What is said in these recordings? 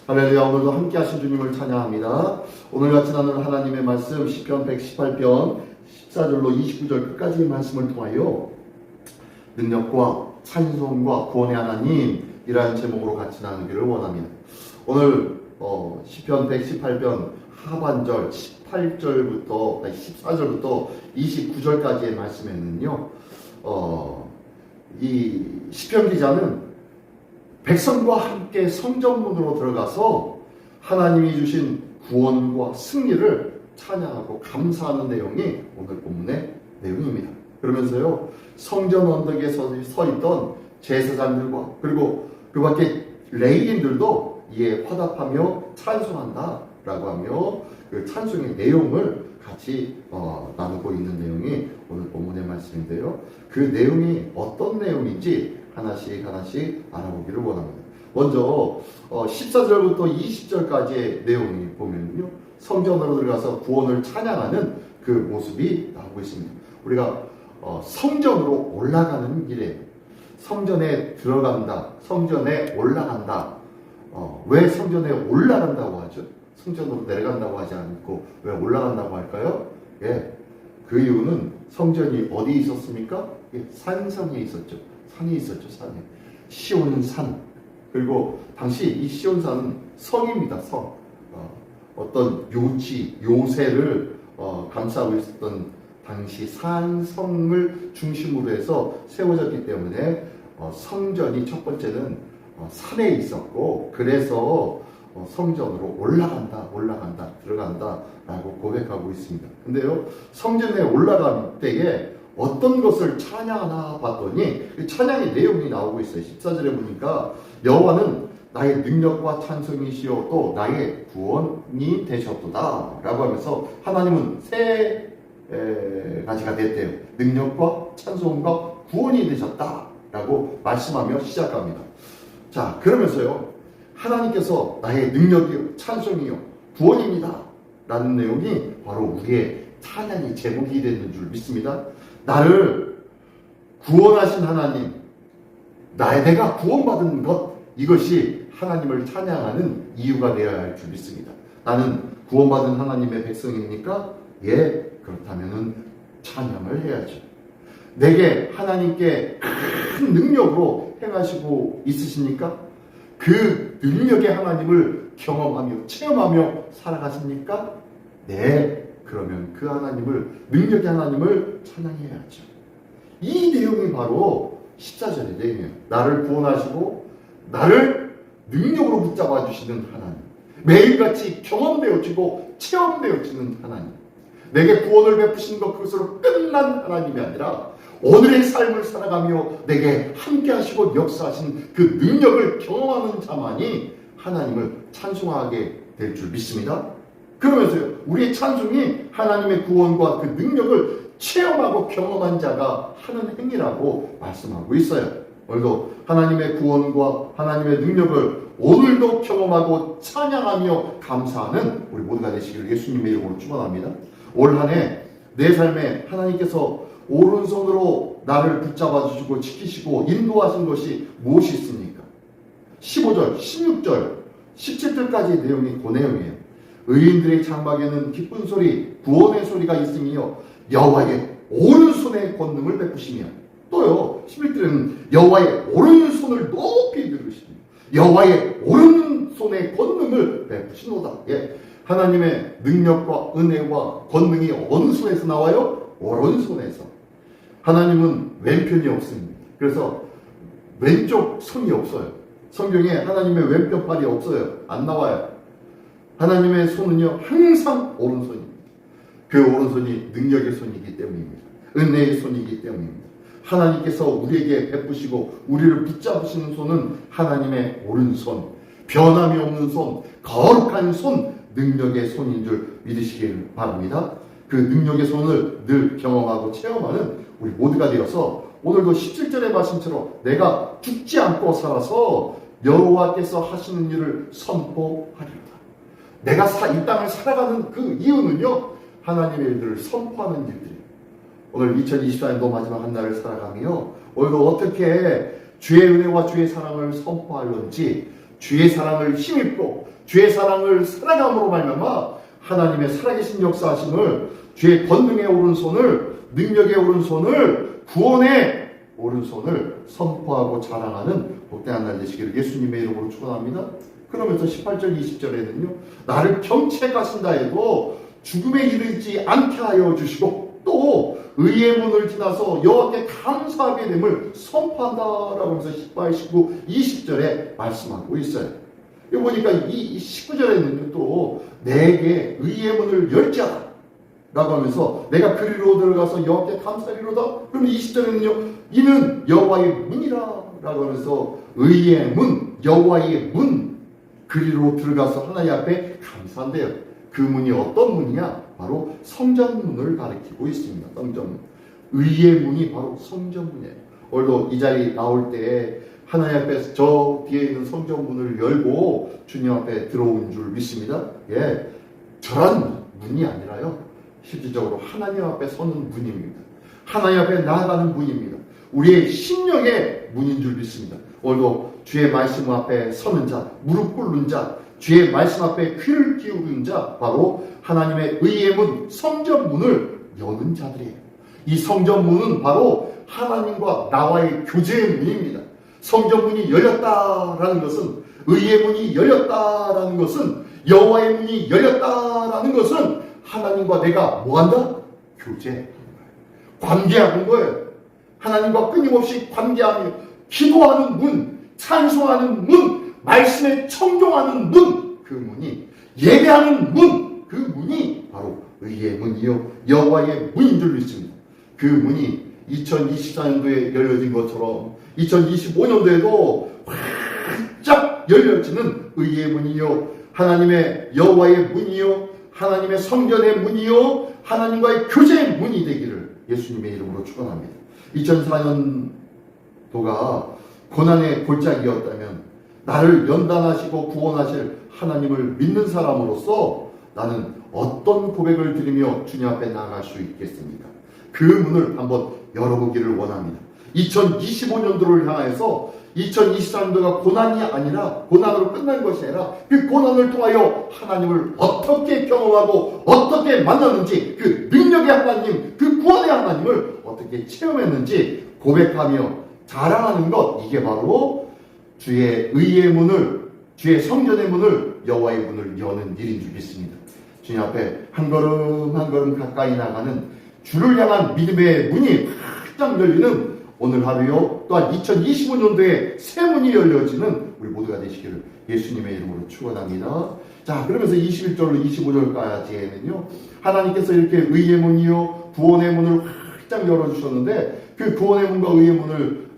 할렐루야. 오늘도 함께 하신 주님을 찬양합니다. 오늘 같이 나눌 하나님의 말씀 시편 118편 14절로 29절 끝까지의 말씀을 통하여 능력과 찬송과 구원의 하나님이라는 제목으로 같이 나누기를 원합니다. 오늘 시편 118편 하반절 18절부터 14절부터 29절까지의 말씀에는요, 이 시편 기자는 백성과 함께 성전문으로 들어가서 하나님이 주신 구원과 승리를 찬양하고 감사하는 내용이 오늘 본문의 내용입니다. 그러면서요, 성전 언덕에 서 있던 제사장들과 그리고 그 밖에 레위인들도 이에 화답하며 찬송한다 라고 하며 그 찬송의 내용을 같이 나누고 있는 내용이 오늘 본문의 말씀인데요. 그 내용이 어떤 내용인지 하나씩 알아보기를 원합니다. 먼저 14절부터 20절까지의 내용이 보면요, 성전으로 들어가서 구원을 찬양하는 그 모습이 나오고 있습니다. 우리가 성전으로 올라가는 길에 성전에 들어간다, 성전에 올라간다. 왜 성전에 올라간다고 하죠? 성전으로 내려간다고 하지 않고 왜 올라간다고 할까요? 예, 그 이유는 성전이 어디 있었습니까? 예, 산성에 있었죠. 산이 있었죠. 산에 시온산. 그리고 당시 이 시온산은 성입니다. 성. 어떤 요지, 요새를 감싸고 있었던 당시 산성을 중심으로 해서 세워졌기 때문에 성전이 첫 번째는 산에 있었고, 그래서 성전으로 올라간다, 들어간다 라고 고백하고 있습니다. 근데요, 성전에 올라갈 때에 어떤 것을 찬양하나 봤더니 찬양의 내용이 나오고 있어요. 14절에 보니까 여호와는 나의 능력과 찬송이시요 또 나의 구원이 되셨도다 라고 하면서 하나님은 세 가지가 됐대요. 능력과 찬송과 구원이 되셨다 라고 말씀하며 시작합니다. 자, 그러면서요, 하나님께서 나의 능력이요 찬송이요 구원입니다 라는 내용이 바로 우리의 찬양의 제목이 되는 줄 믿습니다. 나를 구원하신 하나님, 내가 구원받은 것, 이것이 하나님을 찬양하는 이유가 되어야 할 줄 믿습니다. 나는 구원받은 하나님의 백성입니까? 예, 그렇다면 찬양을 해야죠. 내게 하나님께 큰 능력으로 행하시고 있으십니까? 그 능력의 하나님을 경험하며 체험하며 살아가십니까? 네, 그러면 그 하나님을, 능력의 하나님을 찬양해야죠. 이 내용이 바로 14절의 내용이에요. 나를 구원하시고 나를 능력으로 붙잡아 주시는 하나님, 매일같이 경험되어지고 체험되어지는 하나님, 내게 구원을 베푸신 것 그것으로 끝난 하나님이 아니라 오늘의 삶을 살아가며 내게 함께 하시고 역사하신 그 능력을 경험하는 자만이 하나님을 찬송하게 될 줄 믿습니다. 그러면서요, 우리의 찬송이 하나님의 구원과 그 능력을 체험하고 경험한 자가 하는 행위라고 말씀하고 있어요. 오늘도 하나님의 구원과 하나님의 능력을 오늘도 경험하고 찬양하며 감사하는 우리 모두가 되시기를 예수님의 이름으로 축원합니다. 올 한 해 내 삶에 하나님께서 오른손으로 나를 붙잡아 주시고 지키시고 인도하신 것이 무엇이 있습니까? 15절, 16절, 17절까지의 내용이 그 내용이에요. 의인들의 장막에는 기쁜 소리, 구원의 소리가 있으며 여호와의 오른손의 권능을 베푸시며, 또요 11절에는 여호와의 오른손을 높이 들으시며 여호와의 오른손의 권능을 베푸시노다. 예, 하나님의 능력과 은혜와 권능이 어느 손에서 나와요? 오른손에서. 하나님은 왼편이 없습니다. 그래서 왼쪽 손이 없어요. 성경에 하나님의 왼편팔이 없어요. 안 나와요. 하나님의 손은요 항상 오른손입니다. 그 오른손이 능력의 손이기 때문입니다. 은혜의 손이기 때문입니다. 하나님께서 우리에게 베푸시고 우리를 붙잡으시는 손은 하나님의 오른손, 변함이 없는 손, 거룩한 손, 능력의 손인 줄 믿으시길 바랍니다. 그 능력의 손을 늘 경험하고 체험하는 우리 모두가 되어서 오늘도 17절의 말씀처럼 내가 죽지 않고 살아서 여호와께서 하시는 일을 선포하리로다. 내가 이 땅을 살아가는 그 이유는요, 하나님의 일들을 선포하는 일들이에요. 오늘 2024년도 마지막 한 날을 살아가며 오늘도 어떻게 주의 은혜와 주의 사랑을 선포하는지, 주의 사랑을 힘입고 주의 사랑을 살아감으로 말미암아 하나님의 살아계신 역사하심을, 주의 권능의 오른손을, 능력의 오른손을, 구원의 오른손을 선포하고 자랑하는 복되한 날 되시기를 예수님의 이름으로 축원합니다. 그러면서 18절 20절에는요, 나를 경책하신다 해도 죽음에 이르지 않게 하여 주시고 또 의의 문을 지나서 여호와께 감사하게 됨을 선포한다라고 하면서 18, 19, 20절에 말씀하고 있어요. 여기 보니까 이 19절에는요 또 내게 의의 문을 열지어다 라고 하면서 내가 그리로 들어가서 여호와께 감사하리로다. 그러면 20절에는요 이는 여호와의 문이라 라고 하면서 의의 문, 여호와의 문, 그리로 들어가서 하나님 앞에 감사한대요. 그 문이 어떤 문이냐? 바로 성전문을 가리키고 있습니다. 성전문. 의의 문이 바로 성전문이에요. 오늘도 이 자리 나올 때 하나님 앞에 저 뒤에 있는 성전문을 열고 주님 앞에 들어온 줄 믿습니다. 예, 저런 문이 아니라요. 실질적으로 하나님 앞에 서는 문입니다. 하나님 앞에 나아가는 문입니다. 우리의 심령의 문인 줄 믿습니다. 오늘도 주의 말씀 앞에 서는 자, 무릎 꿇는 자, 주의 말씀 앞에 귀를 기울이는 자, 바로 하나님의 의의 문, 성전문을 여는 자들이에요. 이 성전문은 바로 하나님과 나와의 교제의 문입니다. 성전문이 열렸다라는 것은, 의의 문이 열렸다라는 것은, 여호와의 문이 열렸다라는 것은 하나님과 내가 뭐한다? 교제하는 거예요. 관계하는 거예요. 하나님과 끊임없이 관계하며 기도하는 문, 찬송하는 문, 말씀에 청종하는 문, 그 문이, 예배하는 문, 그 문이 바로 의의 문이요 여호와의 문인 줄 믿습니다. 그 문이 2024년도에 열려진 것처럼 2025년도에도 활짝 열려지는 의의 문이요 하나님의 여호와의 문이요 하나님의 성전의 문이요 하나님과의 교제의 문이 되기를 예수님의 이름으로 축원합니다. 2004년도가 고난의 골짜기였다면 나를 연단하시고 구원하실 하나님을 믿는 사람으로서 나는 어떤 고백을 드리며 주님 앞에 나아갈 수 있겠습니까? 그 문을 한번 열어보기를 원합니다. 2025년도를 향해서 2023년도가 고난이 아니라, 고난으로 끝난 것이 아니라 그 고난을 통하여 하나님을 어떻게 경험하고 어떻게 만났는지, 그 능력의 하나님, 그 구원의 하나님을 어떻게 체험했는지 고백하며 자랑하는 것, 이게 바로 주의 의의 문을, 주의 성전의 문을, 여호와의 문을 여는 일인 줄 믿습니다. 주님 앞에 한 걸음 한 걸음 가까이 나가는 주를 향한 믿음의 문이 활짝 열리는 오늘 하루요, 또한 2025년도에 새 문이 열려지는 우리 모두가 되시기를 예수님의 이름으로 축원합니다. 자, 그러면서 21절로 25절까지에는요 하나님께서 이렇게 의의 문이요 구원의 문을 활짝 열어주셨는데 그 구원의 문과 의의 문을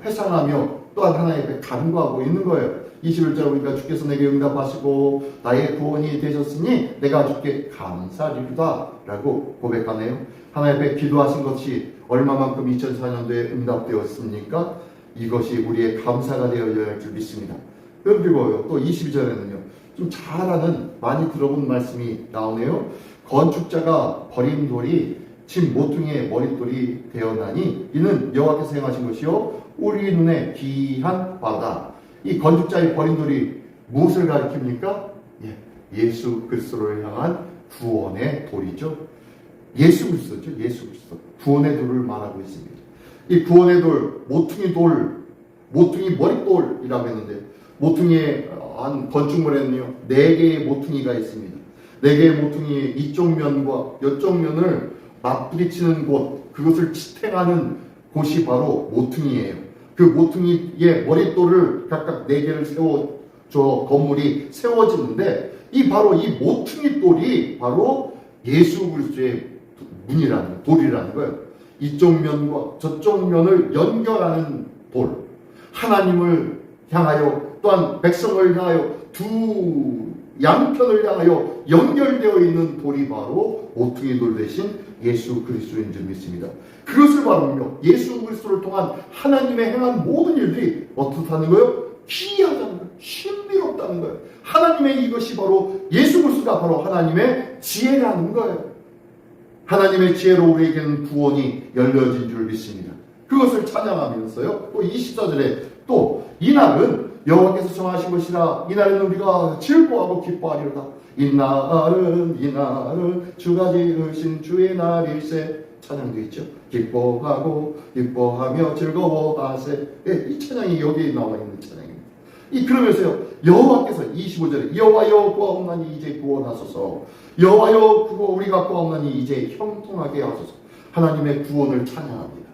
회상하며 또한 하나님 앞에 간구하고 있는 거예요. 21절 보니까 주께서 내게 응답하시고 나의 구원이 되셨으니 내가 주께 감사드리다 라고 고백하네요. 하나님 앞에 기도하신 것이 얼마만큼 2004년도에 응답되었습니까? 이것이 우리의 감사가 되어야 할 줄 믿습니다. 그리고 또 22절에는요 좀 잘 아는, 많이 들어본 말씀이 나오네요. 건축자가 버린 돌이 집 모퉁이의 머릿돌이 되었나니 이는 여호와께서 행하신 것이요 우리 눈에 귀한 바다. 이 건축자의 버린 돌이 무엇을 가리킵니까? 예수 그리스도를 향한 구원의 돌이죠. 예수 그리스도죠. 예수 그리스도. 구원의 돌을 말하고 있습니다. 이 구원의 돌, 모퉁이 돌, 모퉁이 머릿돌이라고 했는데, 모퉁이의 한 건축물에는요 4개의 모퉁이가 있습니다. 4개의 모퉁이의 이쪽 면과 이쪽 면을 맞부딪히는 곳, 그것을 지탱하는 곳이 바로 모퉁이예요. 그 모퉁이의 머릿돌을 각각 4개를 세워 저 건물이 세워지는데, 이 바로 이 모퉁이 돌이 바로 예수 그리스도의 문이라는, 돌이라는 거예요. 이쪽 면과 저쪽 면을 연결하는 돌, 하나님을 향하여 또한 백성을 향하여 두 양편을 향하여 연결되어 있는 돌이 바로 모퉁이 돌 대신 예수 그리스도인 줄 믿습니다. 그것을 바라보며 예수 그리스도를 통한 하나님의 행한 모든 일들이 어떻다는 거예요? 기이하다는 거예요. 신비롭다는 거예요. 하나님의 이것이 바로, 예수 그리스도가 바로 하나님의 지혜라는 거예요. 하나님의 지혜로 우리에게는 구원이 열려진 줄 믿습니다. 그것을 찬양하면서요 또 24절에 또 이날은 여호와께서 정하신 것이라 이날은 우리가 즐거워하고 기뻐하리로다. 이날은 주가 지으신 주의 날일세. 찬양도 있죠. 기뻐하고 기뻐하며 즐거워하세. 예, 이 찬양이 여기에 나와 있는 찬양입니다. 그러면서요, 여호와께서 25절에 여호와여 구하옵나니 이제 구원하소서. 여호와여 우리가 구하옵나니 이제 형통하게 하소서. 하나님의 구원을 찬양합니다.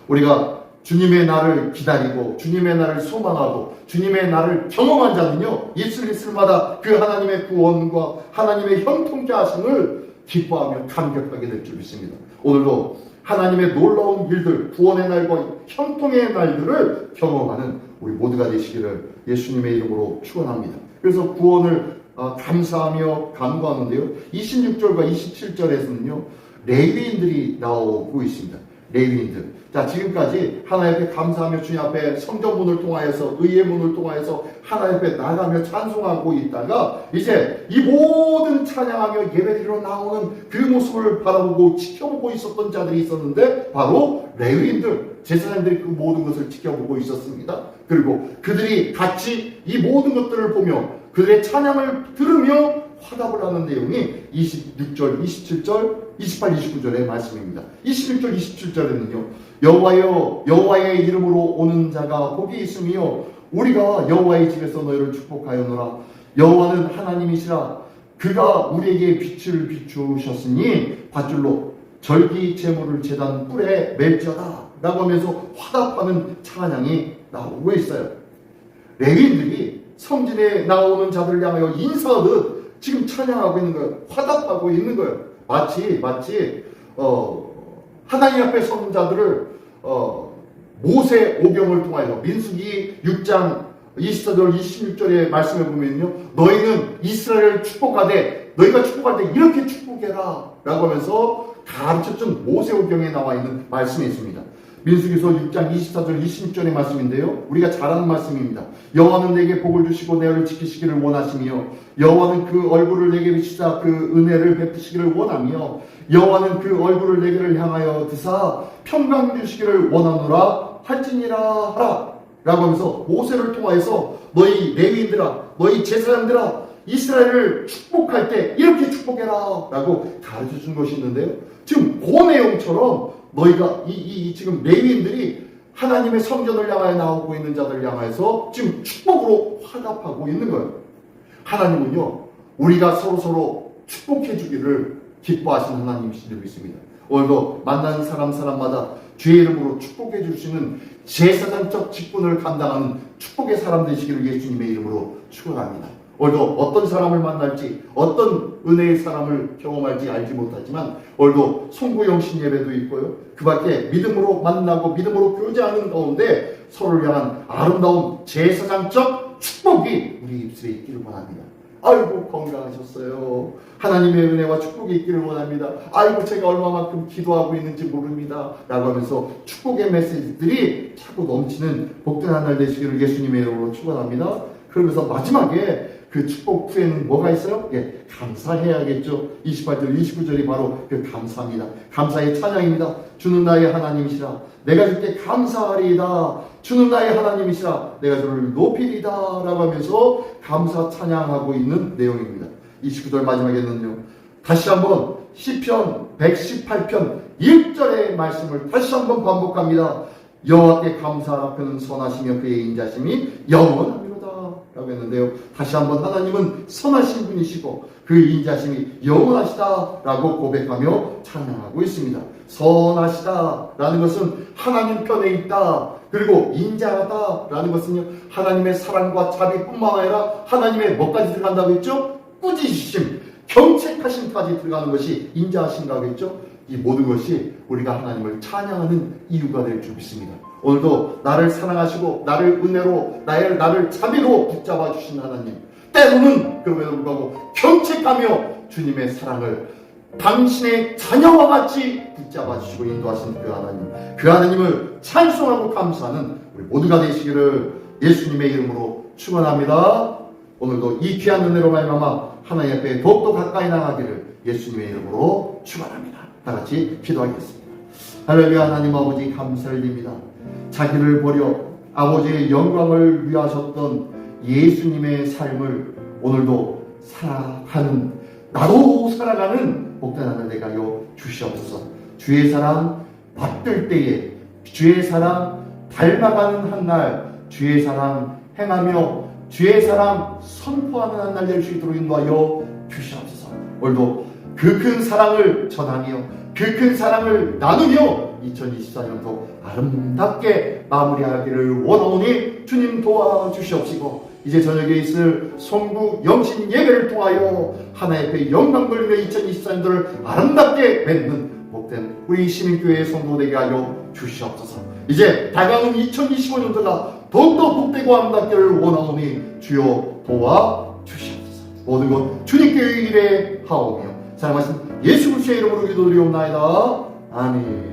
우리가 주님의 날을 기다리고 주님의 날을 소망하고 주님의 날을 경험한 자는요, 이슬이슬마다 그 하나님의 구원과 하나님의 형통케 하심을 기뻐하며 감격하게 될 줄 믿습니다. 오늘도 하나님의 놀라운 일들, 구원의 날과 형통의 날들을 경험하는 우리 모두가 되시기를 예수님의 이름으로 축원합니다. 그래서 구원을 감사하며 간구하는데요, 26절과 27절에서는요 레위인들이 나오고 있습니다. 레위인들. 자, 지금까지 하나님 앞에 감사하며 주님 앞에 성전문을 통하여서 의의 문을 통하여서 하나님 앞에 나가며 찬송하고 있다가 이제 이 모든 찬양하며 예배드리러 나오는 그 모습을 바라보고 지켜보고 있었던 자들이 있었는데 바로 레위인들, 제사장들이 그 모든 것을 지켜보고 있었습니다. 그리고 그들이 같이 이 모든 것들을 보며 그들의 찬양을 들으며 화답을 하는 내용이 26절, 27절, 28, 29절의 말씀입니다. 26절, 27절에는요. 여호와여 여호와의 이름으로 오는 자가 복이 있으며 우리가 여호와의 집에서 너희를 축복하였노라. 여호와는 하나님이시라. 그가 우리에게 빛을 비추셨으니 밧줄로 절기 제물을 제단 뿔에 맬지어다 라고 하면서 화답하는 찬양이 나오고 있어요. 레위인들이 성전에 나오는 자들을 향하여 인사하듯 지금 찬양하고 있는 거예요. 화답하고 있는 거예요. 마치 하나님 앞에 서는 자들을 모세 오경을 통하여 민수기 6장 24절 26절의 말씀에 보면요, 너희는 이스라엘을 축복하되 너희가 축복할 때 이렇게 축복해라 라고 하면서 가르쳐준 모세 오경에 나와 있는 말씀이 있습니다. 민수기서 6장 24절 26절의 말씀인데요, 우리가 잘 아는 말씀입니다. 여호와는 내게 복을 주시고 내를 지키시기를 원하시며 여호와는 그 얼굴을 내게 비추사 그 은혜를 베푸시기를 원하며 여호와는 그 얼굴을 내게를 향하여 드사 평강 주시기를 원하노라 할지니라 하라 라고 하면서 모세를 통하여서 너희 레위인들아, 너희 제사장들아, 이스라엘을 축복할 때 이렇게 축복해라 라고 가르쳐 준 것이 있는데요, 지금 그 내용처럼 너희가 지금 레위인들이 하나님의 성전을 향하여 나오고 있는 자들을 향하여서 지금 축복으로 화답하고 있는 거예요. 하나님은요, 우리가 서로 축복해 주기를 기뻐하시는 하나님이시되고 있습니다. 오늘도 만나는 사람마다 주의 이름으로 축복해 주시는 제사장적 직분을 감당하는 축복의 사람 되시기를 예수님의 이름으로 축원합니다. 오늘도 어떤 사람을 만날지, 어떤 은혜의 사람을 경험할지 알지 못하지만 오늘도 송구영신 예배도 있고요, 그 밖에 믿음으로 만나고 믿음으로 교제하는 가운데 서로를 향한 아름다운 제사장적 축복이 우리 입술에 있기를 원합니다. 아이고 건강하셨어요. 하나님의 은혜와 축복이 있기를 원합니다. 아이고 제가 얼마만큼 기도하고 있는지 모릅니다 라고 하면서 축복의 메시지들이 자꾸 넘치는 복된 한 날 되시기를 예수님의 이름으로 축원합니다. 그러면서 마지막에 그 축복 후에는 뭐가 있어요? 예, 감사해야겠죠. 28절, 29절이 바로 그 감사입니다. 감사의 찬양입니다. 주는 나의 하나님이시라. 내가 주께 감사하리이다. 주는 나의 하나님이시라. 내가 주를 높이리이다. 라고 하면서 감사 찬양하고 있는 내용입니다. 29절 마지막에는요, 다시 한번 시편 118편 1절의 말씀을 다시 한번 반복합니다. 여호와께 감사하라. 그는 선하시며 그의 인자심이 영원합니다 라고 했는데요, 다시 한번 하나님은 선하신 분이시고 그 인자심이 영원하시다 라고 고백하며 찬양하고 있습니다. 선하시다 라는 것은 하나님 편에 있다, 그리고 인자하다 라는 것은요, 하나님의 사랑과 자비뿐만 아니라 하나님의 뭐까지 들어간다고 했죠? 꾸짖으심, 경책하심까지 들어가는 것이 인자하심이라고 했죠. 이 모든 것이 우리가 하나님을 찬양하는 이유가 될 줄 믿습니다. 오늘도 나를 사랑하시고 나를 은혜로 나를 자비로 붙잡아 주신 하나님, 때로는 그럼에도 불구하고 경책하며 주님의 사랑을 당신의 자녀와 같이 붙잡아 주시고 인도하신 그 하나님을 찬송하고 감사하는 우리 모두가 되시기를 예수님의 이름으로 축원합니다. 오늘도 이 귀한 은혜로 말미암아 하나님 앞에 더욱더 가까이 나가기를 예수님의 이름으로 축원합니다. 다 같이 기도하겠습니다. 할렐루야. 하나님 아버지 감사를 드립니다. 자기를 버려 아버지의 영광을 위하셨던 예수님의 삶을 오늘도 살아가는, 나도 살아가는 복된 하늘 되가요 주시옵소서. 주의 사랑 받들 때에, 주의 사랑 닮아가는 한날, 주의 사랑 행하며 주의 사랑 선포하는 한날 될 수 있도록 인도하여 주시옵소서. 오늘도 그 큰 사랑을 전하며 그 큰 사랑을 나누며 2024년도 아름답게 마무리하기를 원하오니 주님 도와주시옵시고, 이제 저녁에 있을 송구 영신 예배를 통하여 하나의 그 영광 돌리며 2024년도를 아름답게 맺는 복된 우리 시민교회의 성도 되게 하여 주시옵소서. 이제 다가오는 2025년도가 더욱더 복되고 아름답기를 원하오니 주여 도와주시옵소서. 모든 것 주님께 의뢰하오며 사랑하신 예수 그리스도의 이름으로 기도드리옵나이다. 아멘.